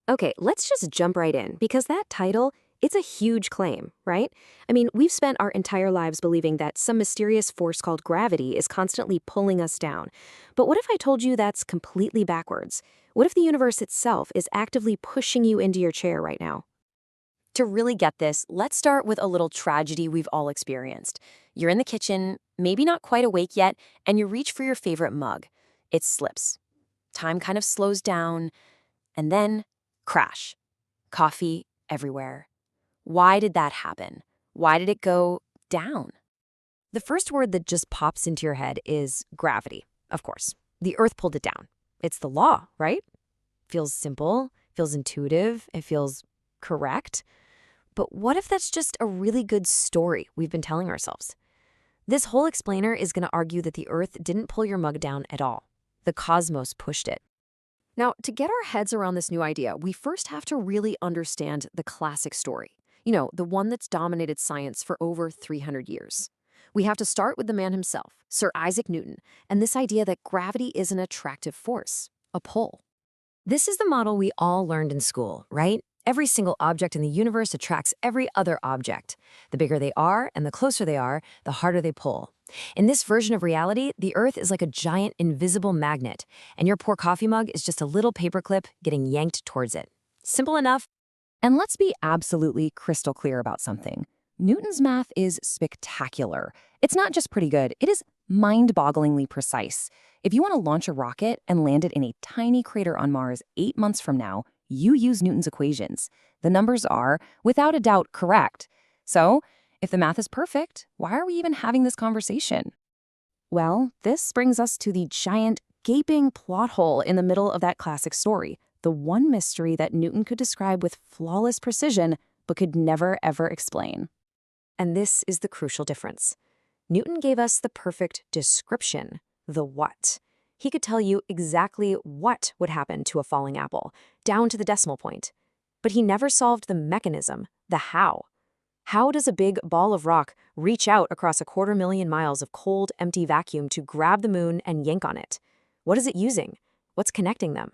Okay, let's just jump right in because that title, it's a huge claim, right? I mean, we've spent our entire lives believing that some mysterious force called gravity is constantly pulling us down. But what if I told you that's completely backwards? What if the universe itself is actively pushing you into your chair right now? To really get this, let's start with a little tragedy we've all experienced. You're in the kitchen, maybe not quite awake yet, and you reach for your favorite mug. It slips. Time kind of slows down, and then crash. Coffee everywhere. Why did that happen? Why did it go down? The first word that just pops into your head is gravity, of course. The Earth pulled it down. It's the law, right? Feels simple, feels intuitive, it feels correct. But what if that's just a really good story we've been telling ourselves? This whole explainer is going to argue that the Earth didn't pull your mug down at all. The cosmos pushed it. Now, to get our heads around this new idea, we first have to really understand the classic story. The one that's dominated science for over 300 years. We have to start with the man himself, Sir Isaac Newton, and this idea that gravity is an attractive force, a pull. This is the model we all learned in school, right? Every single object in the universe attracts every other object. The bigger they are and the closer they are, the harder they pull. In this version of reality, the Earth is like a giant invisible magnet, and your poor coffee mug is just a little paperclip getting yanked towards it. Simple enough. And let's be absolutely crystal clear about something. Newton's math is spectacular. It's not just pretty good, it is mind-bogglingly precise. If you want to launch a rocket and land it in a tiny crater on Mars 8 months from now, you use Newton's equations. The numbers are, without a doubt, correct. So, if the math is perfect, why are we even having this conversation? Well, this brings us to the giant, gaping plot hole in the middle of that classic story, the one mystery that Newton could describe with flawless precision but could never, ever explain. And this is the crucial difference. Newton gave us the perfect description, the what. He could tell you exactly what would happen to a falling apple, down to the decimal point. But he never solved the mechanism, the how. How does a big ball of rock reach out across 250,000 miles of cold, empty vacuum to grab the moon and yank on it? What is it using? What's connecting them?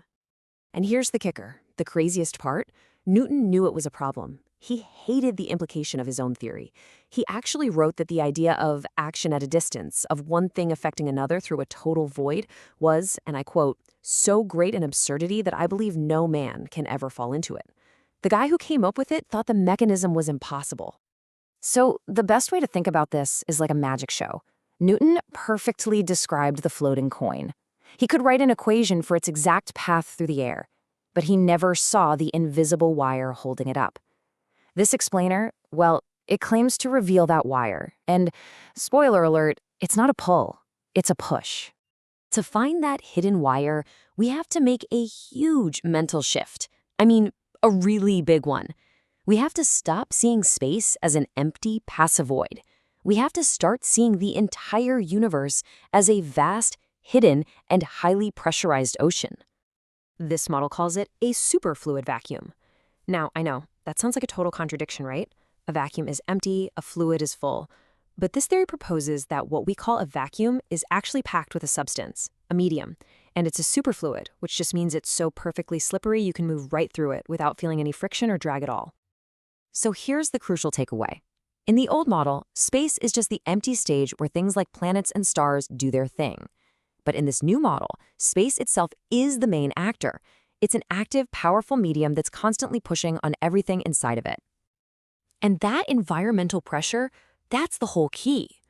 And here's the kicker, the craziest part. Newton knew it was a problem. He hated the implication of his own theory. He actually wrote that the idea of action at a distance, of one thing affecting another through a total void, was, and I quote, so great an absurdity that I believe no man can ever fall into it. The guy who came up with it thought the mechanism was impossible. So the best way to think about this is like a magic show. Newton perfectly described the floating coin. He could write an equation for its exact path through the air, but he never saw the invisible wire holding it up. This explainer, well, it claims to reveal that wire. And, spoiler alert, it's not a pull, it's a push. To find that hidden wire, we have to make a huge mental shift. I mean, a really big one. We have to stop seeing space as an empty, passive void. We have to start seeing the entire universe as a vast, hidden, and highly pressurized ocean. This model calls it a superfluid vacuum. Now, I know, that sounds like a total contradiction, right? A vacuum is empty, a fluid is full. But this theory proposes that what we call a vacuum is actually packed with a substance, a medium, and it's a superfluid, which just means it's so perfectly slippery you can move right through it without feeling any friction or drag at all. So here's the crucial takeaway. In the old model, space is just the empty stage where things like planets and stars do their thing. But in this new model, space itself is the main actor. It's an active, powerful medium that's constantly pushing on everything inside of it. And that environmental pressure, that's the whole key.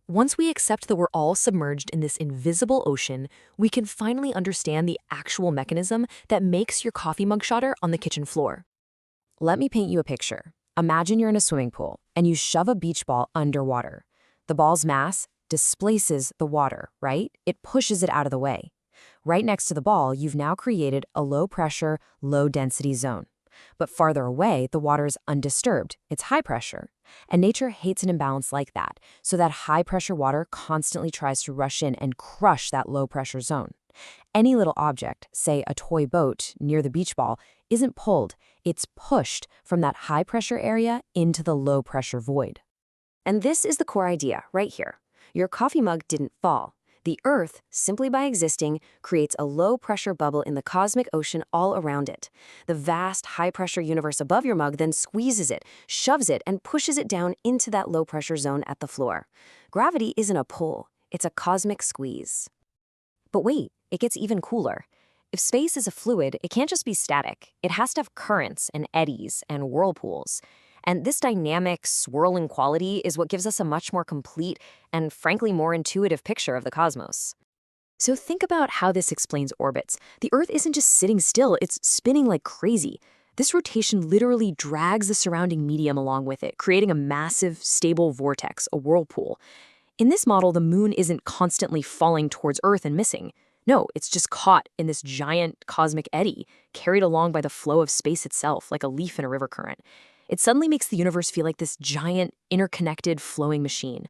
Once we accept that we're all submerged in this invisible ocean, we can finally understand the actual mechanism that makes your coffee mug shudder on the kitchen floor. Let me paint you a picture. Imagine you're in a swimming pool and you shove a beach ball underwater. The ball's mass displaces the water, right? It pushes it out of the way. Right next to the ball, you've now created a low-pressure, low-density zone. But farther away, the water is undisturbed. It's high pressure. And nature hates an imbalance like that, so that high-pressure water constantly tries to rush in and crush that low-pressure zone. Any little object, say a toy boat near the beach ball, isn't pulled. It's pushed from that high-pressure area into the low-pressure void. And this is the core idea right here. Your coffee mug didn't fall. The Earth, simply by existing, creates a low-pressure bubble in the cosmic ocean all around it. The vast, high-pressure universe above your mug then squeezes it, shoves it, and pushes it down into that low-pressure zone at the floor. Gravity isn't a pull, it's a cosmic squeeze. But wait, it gets even cooler. If space is a fluid, it can't just be static. It has to have currents and eddies and whirlpools. And this dynamic, swirling quality is what gives us a much more complete and, frankly, more intuitive picture of the cosmos. So think about how this explains orbits. The Earth isn't just sitting still, it's spinning like crazy. This rotation literally drags the surrounding medium along with it, creating a massive, stable vortex, a whirlpool. In this model, the moon isn't constantly falling towards Earth and missing. No, it's just caught in this giant cosmic eddy, carried along by the flow of space itself, like a leaf in a river current. It suddenly makes the universe feel like this giant, interconnected, flowing machine.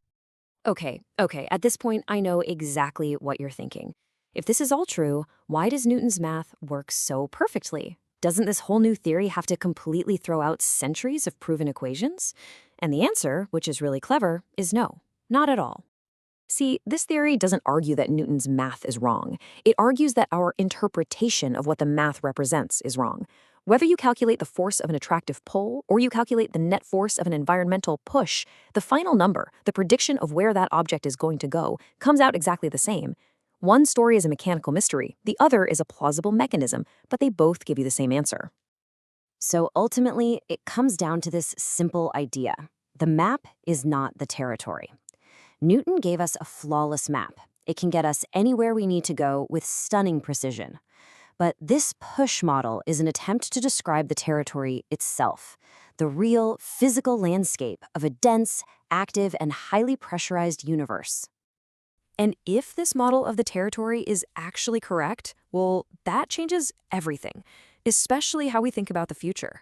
Okay, at this point, I know exactly what you're thinking. If this is all true, why does Newton's math work so perfectly? Doesn't this whole new theory have to completely throw out centuries of proven equations? And the answer, which is really clever, is no, not at all. See, this theory doesn't argue that Newton's math is wrong. It argues that our interpretation of what the math represents is wrong. Whether you calculate the force of an attractive pull or you calculate the net force of an environmental push, the final number, the prediction of where that object is going to go, comes out exactly the same. One story is a mechanical mystery, the other is a plausible mechanism, but they both give you the same answer. So ultimately, it comes down to this simple idea. The map is not the territory. Newton gave us a flawless map. It can get us anywhere we need to go with stunning precision. But this push model is an attempt to describe the territory itself, the real physical landscape of a dense, active, and highly pressurized universe. And if this model of the territory is actually correct, well, that changes everything, especially how we think about the future.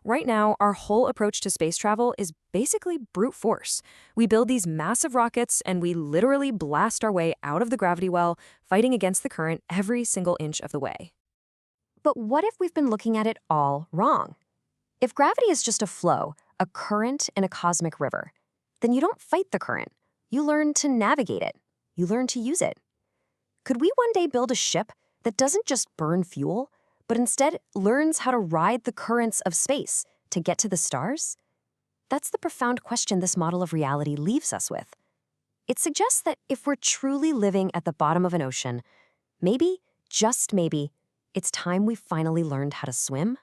Right now, our whole approach to space travel is basically brute force. We build these massive rockets and we literally blast our way out of the gravity well, fighting against the current every single inch of the way. But what if we've been looking at it all wrong? If gravity is just a flow, a current in a cosmic river, then you don't fight the current. You learn to navigate it. You learn to use it. Could we one day build a ship that doesn't just burn fuel, but instead learns how to ride the currents of space to get to the stars? That's the profound question this model of reality leaves us with. It suggests that if we're truly living at the bottom of an ocean, maybe, just maybe, it's time we finally learned how to swim.